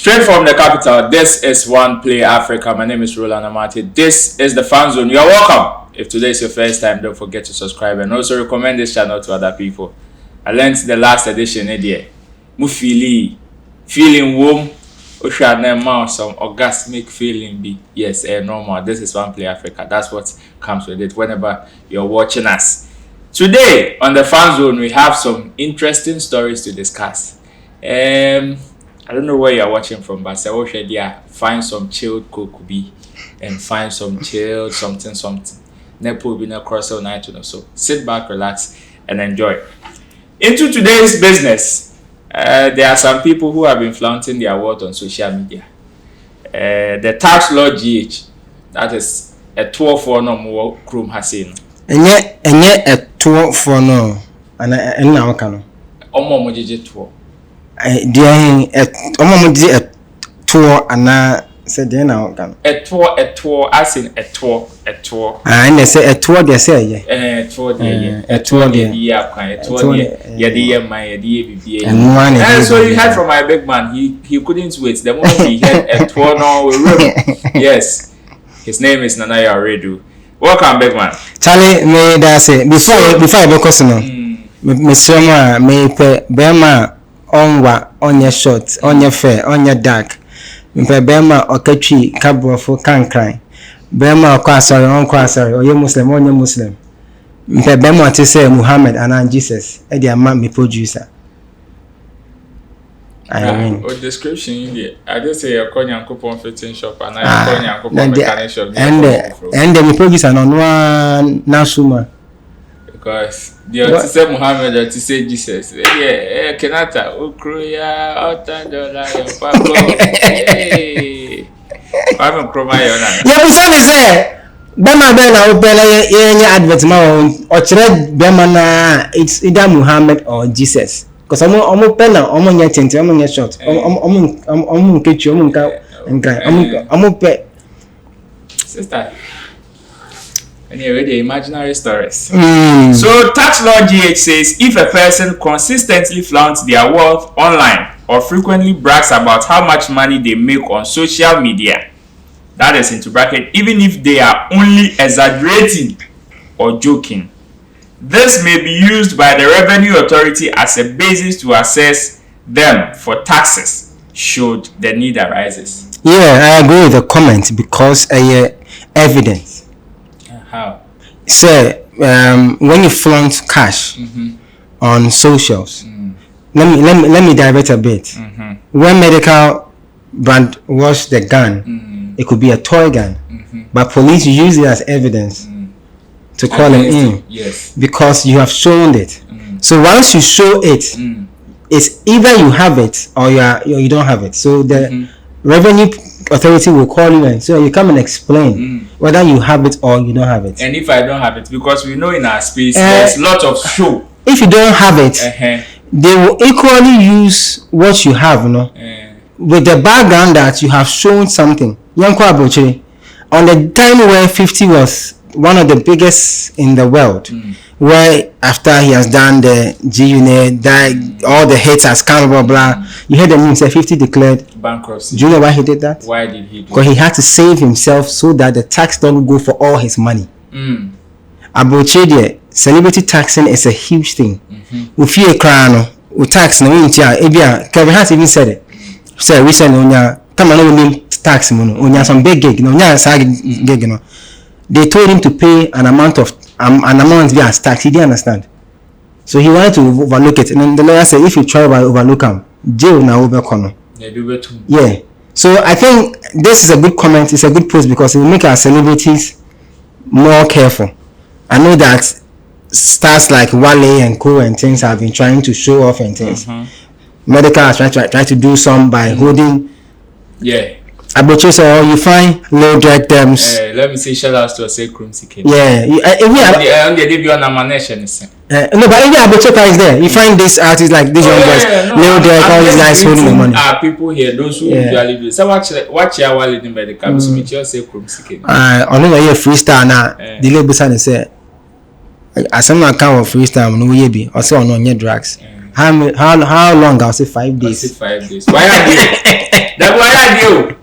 Straight from the capital, this is OnePlay Africa. My name is Roland Amati. This is the Fan Zone. You are welcome. If today is your first time, don't forget to subscribe and also recommend this channel to other people. I learned the last edition, feeling warm. Some orgasmic feeling be yes, normal. This is OnePlay Africa. That's what comes with it whenever you're watching us. Today on the Fan Zone, we have some interesting stories to discuss. I don't know where you're watching from, but I wish find some chilled cocoa and find some chilled something. Nepo be na cross all night, so sit back, relax, and enjoy. Into today's business, there are some people who have been flaunting their worth on social media. The tax law GH, that is a tour for no more Chrome Hassin. And yet a tour for no, and now can. Omo Mojiji tour. Dear, a tour, and I said, then now can. A tour, as in a tour. And they say a tour, they say, a tour, and so you heard from my big man, he couldn't wait. The moment he heard a tour, no, yes, his name is Nanaya Redu. Welcome, big man. Charlie, may I say, before I go, Mr. May pay Bema on your short, on your fair, on your dark. Bema or Kachi, Cabro for Kankrai. Bema or Kwasari, on Kwasari, or you Muslim, on your Muslim. Bema to say Muhammad and Jesus, and their mammy producer. I mean, what description you I just say a Konya coupon fitting shop and I Konya coupon mechanic shop. And the producer on one Nasuma. Because the to say Muhammad or to say Jesus. Yeah, Kenata, Ukruya, Otandola, Pablo. Hey, I'm Chroma. Yeah, we say, Bema Bella open any advertisement or thread Bemana, it's either Muhammad or Jesus. Because I'm penna, I'm your tent, I'm your shot, I'm catch you, I'm pet. Sister. Anyway, the imaginary stories. So, Tax Law GH says if a person consistently flaunts their wealth online or frequently brags about how much money they make on social media, that is into bracket, even if they are only exaggerating or joking, this may be used by the Revenue Authority as a basis to assess them for taxes should the need arises. Yeah, I agree with the comment because evidence. How? So, when you flaunt cash on socials, let me divert a bit. When medical brand was the gun, it could be a toy gun, but police use it as evidence to call them in. Yes. Because you have shown it. So once you show it, it's either you have it or you don't have it. So the Revenue Authority will call you and so you come and explain whether you have it or you don't have it. And if I don't have it, because we know in our space there's lots of show. If you don't have it, they will equally use what you have, with the background that you have shown something. Yanko Abuche, on the time where 50 was one of the biggest in the world, where after he has done the G-Unit, all the hits has come, blah, blah, you heard the news, 50 declared bankruptcy. Do you know why he did that? Why did he do that? Because he had to save himself so that the tax don't go for all his money. Abochedie, celebrity taxing is a huge thing. If you crown with tax, Kevin Hart even said it. So recently, come on, tax, some big gig, gig, they told him to pay an amount via tax. He didn't understand. So he wanted to overlook it. And then the lawyer said, if you try to overlook him, jail now over corner. Yeah. So I think this is a good comment. It's a good post because it will make our celebrities more careful. I know that stars like Wale and Co and things have been trying to show off and things. Medical has tried to do some by holding. Yeah. Aboche, so you find low drag terms. Let me say shout out to a say Chromsy. Yeah. They give you an ammunition. No, but even Aboche is there. You find this artist like this young boys, low drag, all these guys holding the money. People here, those who usually do. So watch your wallet in medical. So me just say Chromsy. On a freestyle now. The label sign say, as someone account of freestyle, no ye be. Also on your drugs. How long? I'll say 5 days. I'll say 5 days. Why are you? That why are you?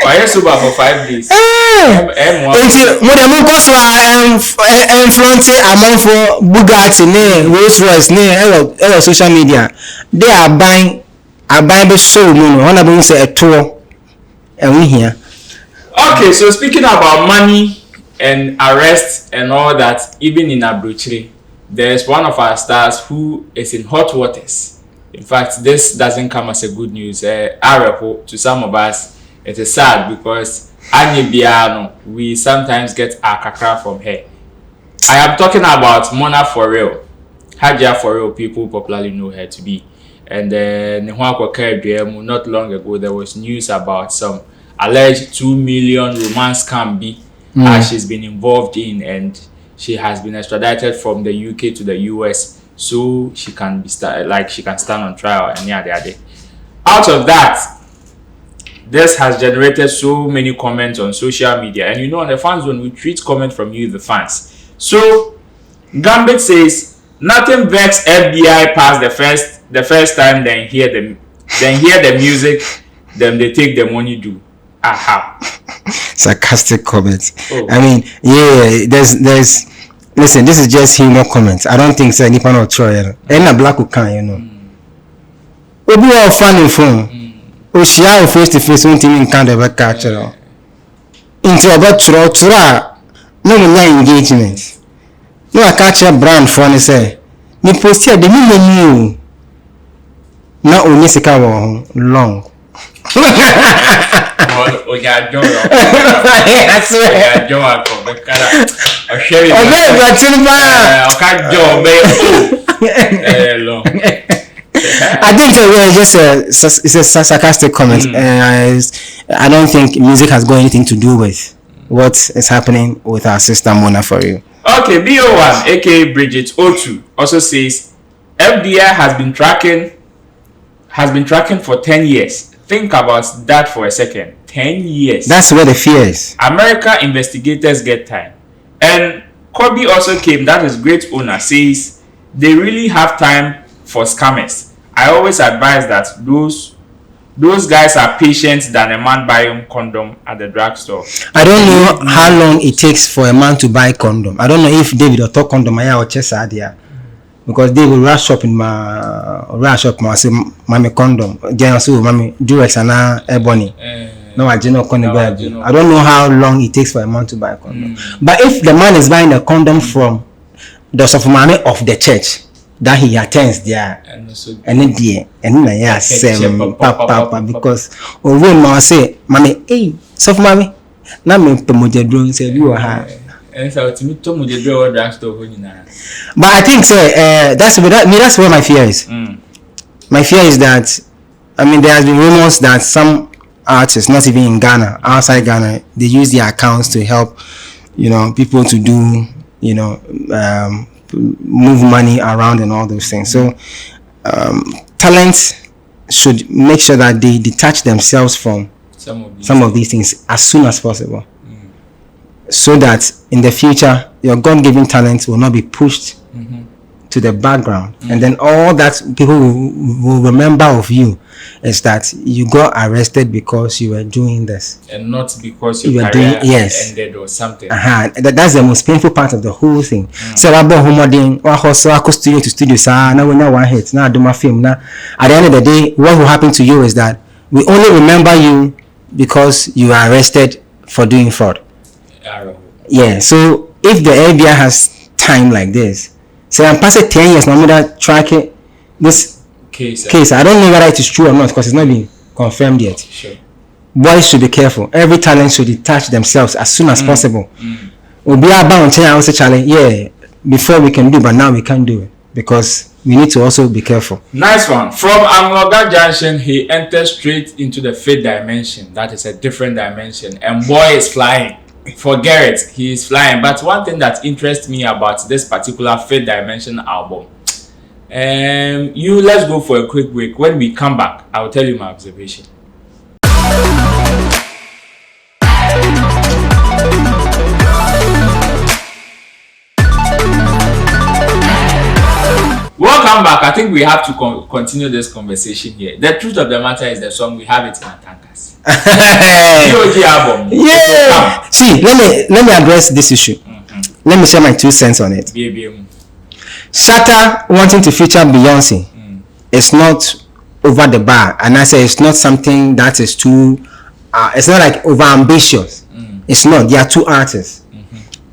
Why are you sober for 5 days? Mo de mo koso influence among for Bugatti ne Rolls Royce ne social media. They are buying be show me no. One of say a tour and we here. Okay, so speaking about money and arrest and all that, even in Abuchi, there's one of our stars who is in hot waters. In fact, this doesn't come as a good news. To some of us, it is sad because Anye Biano, we sometimes get our kakra from her. I am talking about Mona 4Real. Hajia 4Real, people popularly know her to be. And not long ago, there was news about some alleged 2 million romance scam she's been involved in, and she has been extradited from the UK to the US so she can be she can stand on trial and yada. Out of that, this has generated so many comments on social media, and on the Fan Zone we treat comment from you, the fans. So Gambit says nothing vex FBI past the first time, then hear the music, then they take the money do. Aha. Sarcastic comments. Oh. I mean, yeah, there's listen, this is just humor comments. I don't think so anyone will try it. And a black can, we be all fun and phone. We share face to face one thing in Canada catch it. Into about tura no engagement. No I catch a brand for and say me post here the new na only sika long. I think it's a sarcastic comment. I don't think music has got anything to do with what is happening with our sister Mona 4Real. Okay, BO1 aka Bridget O2 also says FBI has been tracking for 10 years. Think about that for a second. 10 years. That's where the fear is. America investigators get time. And Kobe also came, that is great owner, says they really have time for scammers. I always advise that those guys are patient than a man buying condom at the drugstore. I don't know how long it takes for a man to buy condom. I don't know if David or talk condom or chest idea. Because they will rush up say mommy condom again, so mommy Durex and Ebony. No, I don't know how long it takes for a man to buy a condom. But if the man is buying a condom from the Sofumame of the church that he attends there, papa because when I say mommy, hey, Sofumame, na me promote drone say you are. But I think that's where my fear is. My fear is that there has been rumors that some artists, not even in Ghana, outside Ghana, they use their accounts to help people to do move money around and all those things. So talents should make sure that they detach themselves from some of these things as soon as possible. So that in the future, your God-given talents will not be pushed to the background. And then all that people will remember of you is that you got arrested because you were doing this. And not because your career ended or something. That's the most painful part of the whole thing. So I bought studio to studio. Now we know one hit. Now I do my film. Now at the end of the day, what will happen to you is that we only remember you because you were arrested for doing fraud. Yeah, so if the FBI has time like this, so I'm past 10 years now, I'm gonna track it. This case, I don't know whether it is true or not because it's not been confirmed yet. Sure. Boys should be careful. Every talent should detach themselves as soon as possible. We'll be about to also challenge. Yeah, before we can do, but now we can't do it because we need to also be careful. Nice one. From Amloga Junction, he entered straight into the fifth dimension. That is a different dimension, and boy is flying. Forget it, he is flying. But one thing that interests me about this particular fifth dimension album, let's go for a quick break. When we come back, I will tell you my observation. Welcome come back, I think we have to continue this conversation here. The truth of the matter is the song, we have it in our tankers. GOG album. Yeah. See, let me address this issue. Let me share my 2 cents on it. Shatta wanting to feature Beyonce is not over the bar, and I say it's not something that is too. It's not like over ambitious. It's not. They are 2 artists.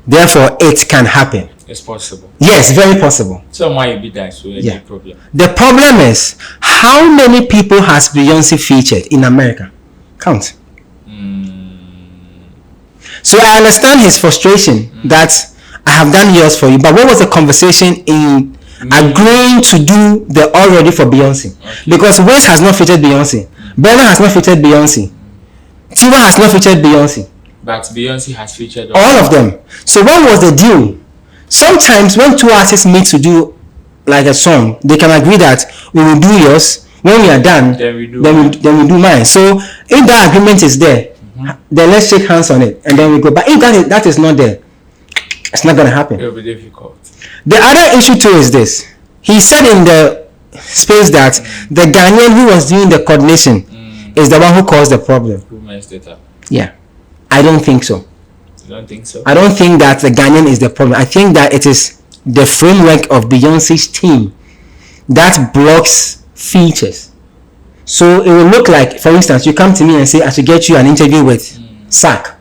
Therefore, it can happen. It's possible. Yes, very possible. So why you be that? So yeah. Problem. The problem is how many people has Beyonce featured in America? Count. So I understand his frustration that I have done yours for you, but what was the conversation in agreeing to do the already for Beyonce? Okay. Because West has not featured Beyonce, Burna has not featured Beyonce, Tiwa has not featured Beyonce, but Beyonce has featured all of them. So what was the deal? Sometimes when 2 artists meet to do like a song, they can agree that we will do yours. When we are done, then we do mine. So if that agreement is there, then let's shake hands on it and then we go. But if that is not there, it's not going to happen. It will be difficult. The other issue too is this. He said in the space that the Ghanaian who was doing the coordination is the one who caused the problem. Who messed it up? Yeah. I don't think so. You don't think so? I don't think that the Ghanaian is the problem. I think that it is the framework of Beyonce's team that blocks features. So it will look like, for instance, you come to me and say, I should get you an interview with Sack.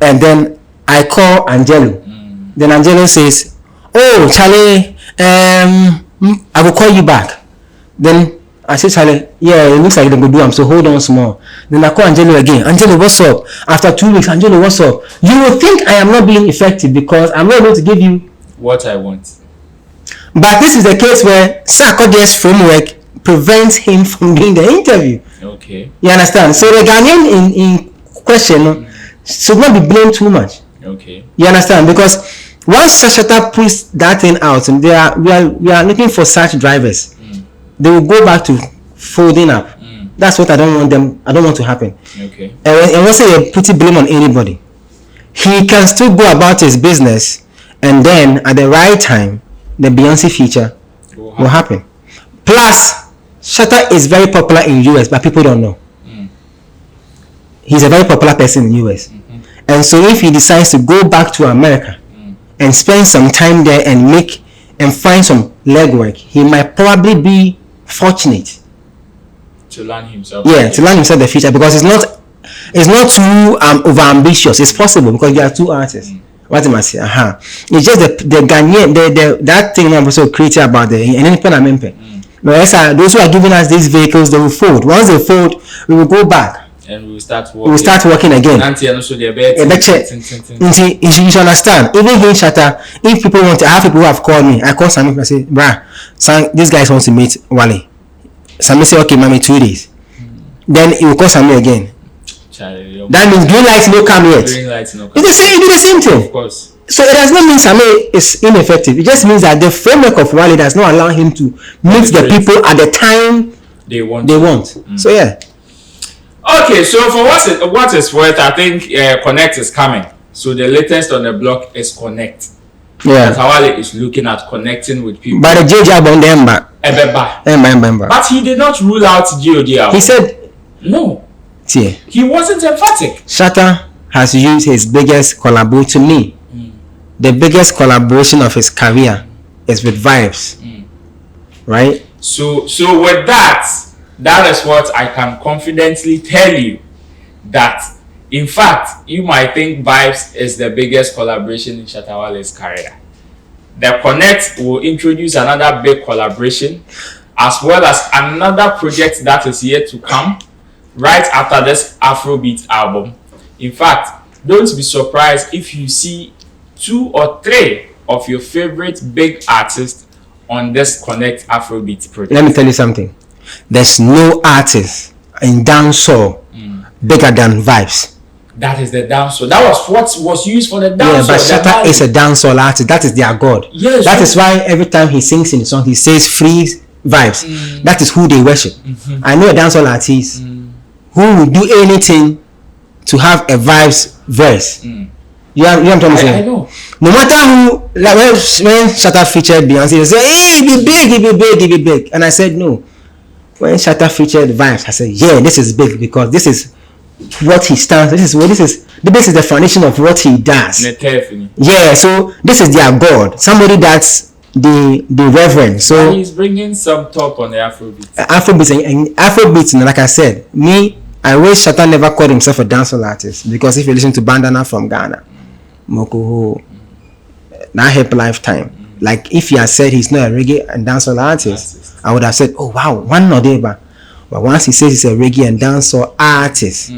And then I call Angelo. Then Angelo says, oh, Charlie, I will call you back. Then I say, Charlie, yeah, it looks like they will do. So hold on small. Then I call Angelo again. Angelo, what's up? After 2 weeks, Angelo, what's up? You will think I am not being effective because I'm not able to give you what I want. But this is the case where Sarkodie's framework prevents him from doing the interview. Okay. You understand? So the Ghanaian in question should not be blamed too much. Okay. You understand? Because once Shatta puts that thing out, and we are looking for such drivers, they will go back to folding up. That's what I don't want to happen. Okay. And once they put blame on anybody, he can still go about his business, and then at the right time, the Beyonce feature will happen. Plus, Shatta is very popular in US, but people don't know. He's a very popular person in US. And so if he decides to go back to America and spend some time there and find some legwork, he might probably be fortunate to learn himself. Yeah, to learn himself the feature, because it's not too over ambitious. It's possible because you are 2 artists. What am I saying? It's just the Ghanaian, that thing I'm also creating about the those who are giving us these vehicles, they will fold. Once they fold, we will go back and we will start working again. You should understand. Even here in Shatta, if people want to, I have people who have called me. I call Sammy and I say, bruh, this guy wants to meet Wale. Sammy say, okay, mommy, 2 days. Then he will call Sammy again. That means green lights no come yet. It's the same thing. Of course. So it does not mean Sammy is ineffective. It just means that the framework of Wale does not allow him to meet the people at the time they want. So yeah. Okay, so for what it's worth, I think Connect is coming. So the latest on the block is Connect. Yeah. Shatta Wale is looking at connecting with people. But the GOG album, but he did not rule out GOG album. He said no. See, he wasn't emphatic. Shatta has used his biggest collaboration to me. The biggest collaboration of his career is with Vibes. Right? So with that is what I can confidently tell you, that in fact you might think Vibes is the biggest collaboration in Shatta Wale's career. The Connect will introduce another big collaboration, as well as another project that is yet to come right after this Afrobeat album. In fact, don't be surprised if you see 2 or 3 of your favorite big artists on this Connect Afrobeat project. Let me tell you something. There's no artist in dancehall bigger than Vibes. That is the dancehall. That was what was used for the dancehall. Yeah, but Shatta is a dancehall artist. That is their god. Yes. That is why every time he sings in the song, he says free Vibes. That is who they worship. I know a dancehall artist who will do anything to have a Vibes verse. You know what I'm trying to say? I know. No matter who, like when Shatta featured Beyonce, they say, hey, he be big. And I said, no. When Shatta featured Vibes, I said, yeah, this is big because this is what he stands. This is the foundation of what he does. Yeah, so this is their God. Somebody that's the reverend. So he's bringing some top on the Afrobeat. Afrobeat, like I said, I wish Shatta never called himself a dancehall artist, because if you listen to Bandana from Ghana, Mokoho, now Hip Lifetime, like if he had said he's not a reggae and dancehall artist, I would have said, oh wow, one no day, but once he says he's a reggae and dancehall artist,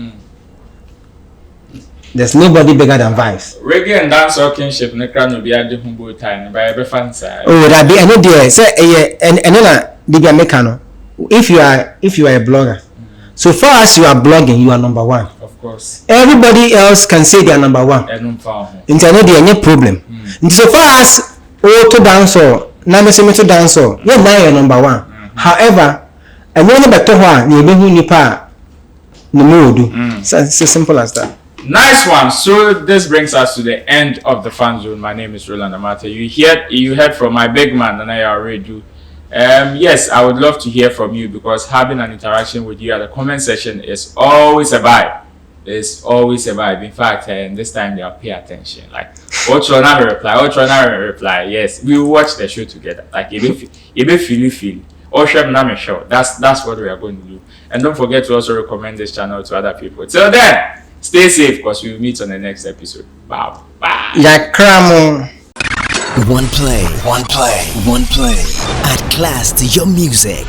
there's nobody bigger than Vibes. Reggae and dancehall kinship, Nekra no be a different boy time, by every fan side. Oh, that be I know there. Say and then the Americano. If you are a blogger, so far as you are blogging, you are number one. Of course. Everybody else can say they are number one. Internet there no problem. So far as to dancehall, na me to dancehall, yeah, now you're number one. However, and when the better one, you be who nipa no mood. So it's as simple as that. Nice one. So this brings us to the end of the fan zone. My name is Roland Amate. You heard from my big man, Hajia 4Real. Yes, I would love to hear from you, because having an interaction with you at the comment section is always a vibe. It's always a vibe. In fact, this time they'll pay attention. Like, what's your reply? Yes, we will watch the show together. Like, if you feel. That's what we are going to do. And don't forget to also recommend this channel to other people. Till then, stay safe, because we will meet on the next episode. Bye. Yeah, cramo. OnePlay. Add class to your music.